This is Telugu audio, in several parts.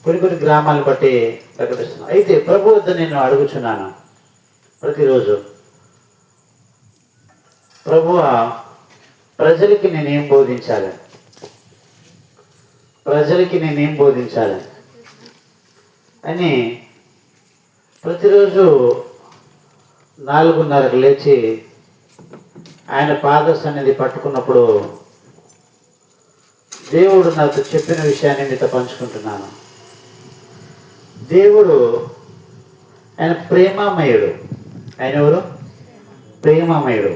కొన్ని కొన్ని గ్రామాలను బట్టి ప్రకటిస్తున్నాను. అయితే ప్రభు వద్ద నేను అడుగుచున్నాను ప్రతిరోజు, ప్రభువా ప్రజలకి నేనేం బోధించాలి, ప్రజలకి నేనేం బోధించాలి అని ప్రతిరోజు 4:30కు లేచి ఆయన పాద సన్నిధి పట్టుకున్నప్పుడు దేవుడు నాతో చెప్పిన విషయాన్ని మీతో పంచుకుంటున్నాను. దేవుడు ఆయన ప్రేమమయుడు. ఆయన ఎవరు? ప్రేమమయుడు.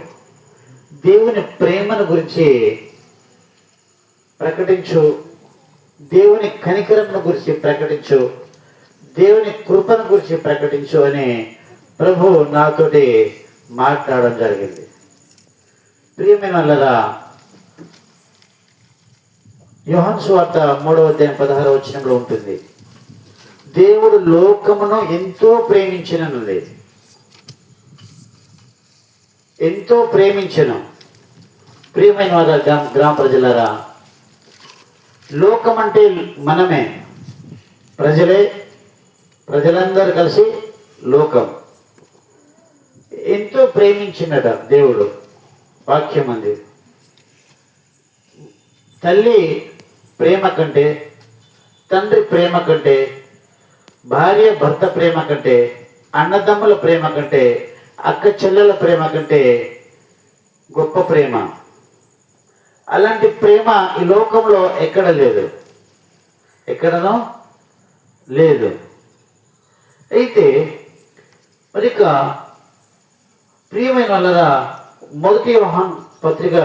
దేవుని ప్రేమను గురించి ప్రకటించు, దేవుని కనికరమును గురించి ప్రకటించు, దేవుని కృపను గురించి ప్రకటించు అని ప్రభు నాతోటి మాట్లాడడం జరిగింది. ప్రియమైన వాళ్ళరా, యోహాను సువార్త 3:16 ఉంటుంది, దేవుడు లోకమును ఎంతో ప్రేమించిననుంది. ఎంతో ప్రేమించను. ప్రియమైన వాళ్ళ గ్రామ ప్రజలరా, లోకం అంటే మనమే, ప్రజలందరూ కలిసి లోకం. ఎంతో ప్రేమించినట దేవుడు. వాక్యం అంది, తల్లి ప్రేమ కంటే, తండ్రి ప్రేమ కంటే, భార్య భర్త ప్రేమ కంటే, అన్నదమ్ముల ప్రేమ కంటే, అక్క చెల్లెల ప్రేమ కంటే గొప్ప ప్రేమ. అలాంటి ప్రేమ ఈ లోకంలో ఎక్కడ లేదు, ఎక్కడనో లేదు. అయితే మరి ప్రియమైన వాళ్ళరా, 1 యోహాను పత్రిక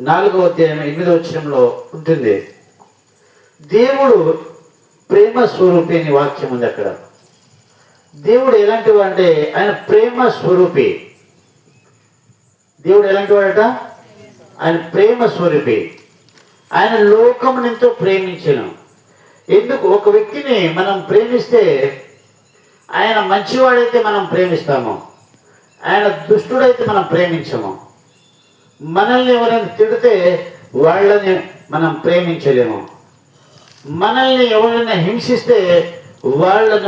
4:8 ఉంటుంది, దేవుడు ప్రేమ స్వరూపి అని వాక్యం ఉంది. అక్కడ దేవుడు ఎలాంటి వాడంటే ఆయన ప్రేమ స్వరూపి. దేవుడు ఎలాంటి వాడట? ఆయన ప్రేమ స్వరూపి. ఆయన లోకమును ఎంతో ప్రేమించను. ఎందుకు? ఒక వ్యక్తిని మనం ప్రేమిస్తే ఆయన మంచివాడైతే మనం ప్రేమిస్తాము, ఆయన దుష్టుడైతే మనం ప్రేమించము. మనల్ని ఎవరైనా తిడితే వాళ్ళని మనం ప్రేమించలేము. మనల్ని ఎవరైనా హింసిస్తే వాళ్ళని